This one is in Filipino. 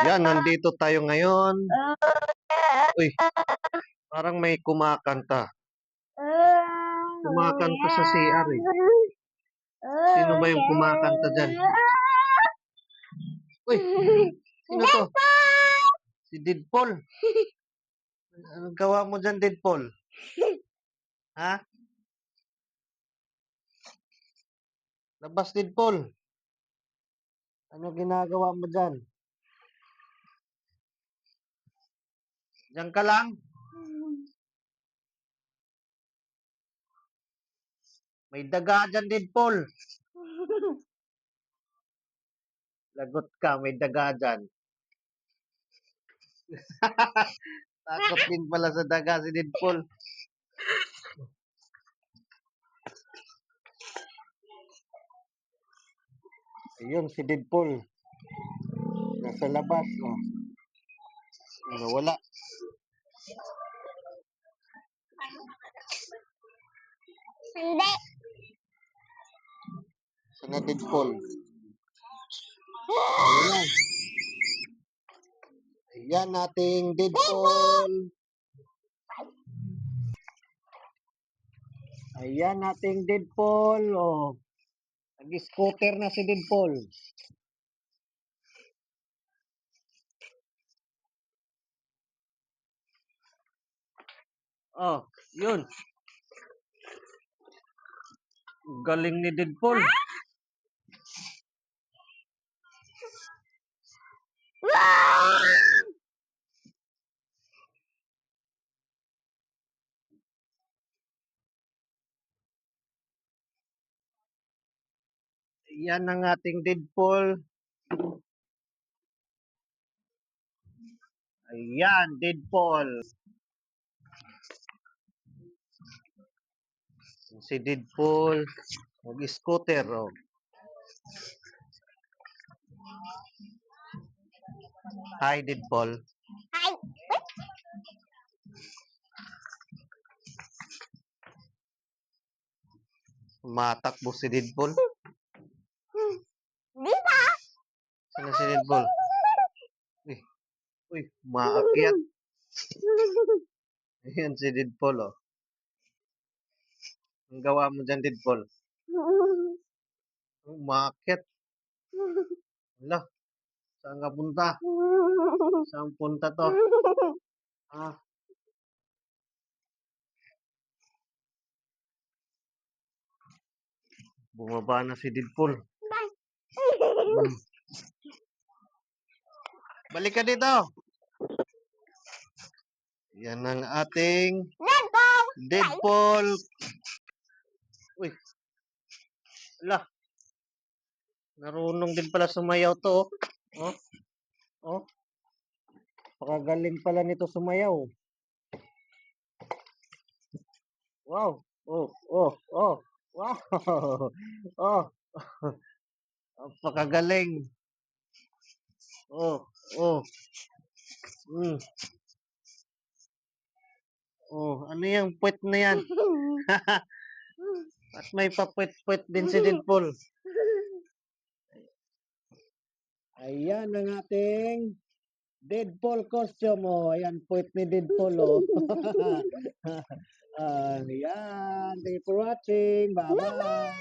Yan, nandito tayo ngayon. Uy, parang may kumakanta. Kumakanta sa CR eh. Sino ba yung kumakanta dyan? Uy, sino to? Si Deadpool. Anong gawa mo dyan, Deadpool? Ha? Labas, Deadpool. Ano ginagawa mo dyan? Diyan ka lang? May daga dyan, Deadpool. Lagot ka, may daga dyan. Takot din pala sa daga si Deadpool. Ayun, si Deadpool. Nasa labas. Oh. Wala. Hindi. Sana Deadpool. Ayan. Ayan nating Deadpool. Ayan nating Deadpool. Oh. Nag-scooter na si Deadpool. Oh, yun. Galing ni Deadpool. Yan ang ating Deadpool. Ayan, Deadpool. Si Deadpool. Mag-scooter. Oh. Hi, Deadpool. Hi. Matakbo si Deadpool. Di ba? Saan si Deadpool? Uy, maakyat. Ayan si Deadpool, oh. Ang gawa mo dyan, Deadpool? Maakyat. Hala, saan ka punta? Saan punta to? Ah, bumaba na si Deadpool. Hmm. Balik ka dito. Yan ang ating Deadpool. Uy, hala. Narunong din pala sumayaw to. Oh, oh. Pakagaling pala nito sumayaw. Wow. Oh, oh, oh. Wow. Oh. Pakagaling. Oh, oh. Mm. Oh, ano yung puwet na yan? At may papuwet-puwet din si Deadpool. Ayan ang ating Deadpool costume. Oh. Ayan, puwet ni Deadpool. Oh. Ayan. Thank you for watching. Bye-bye.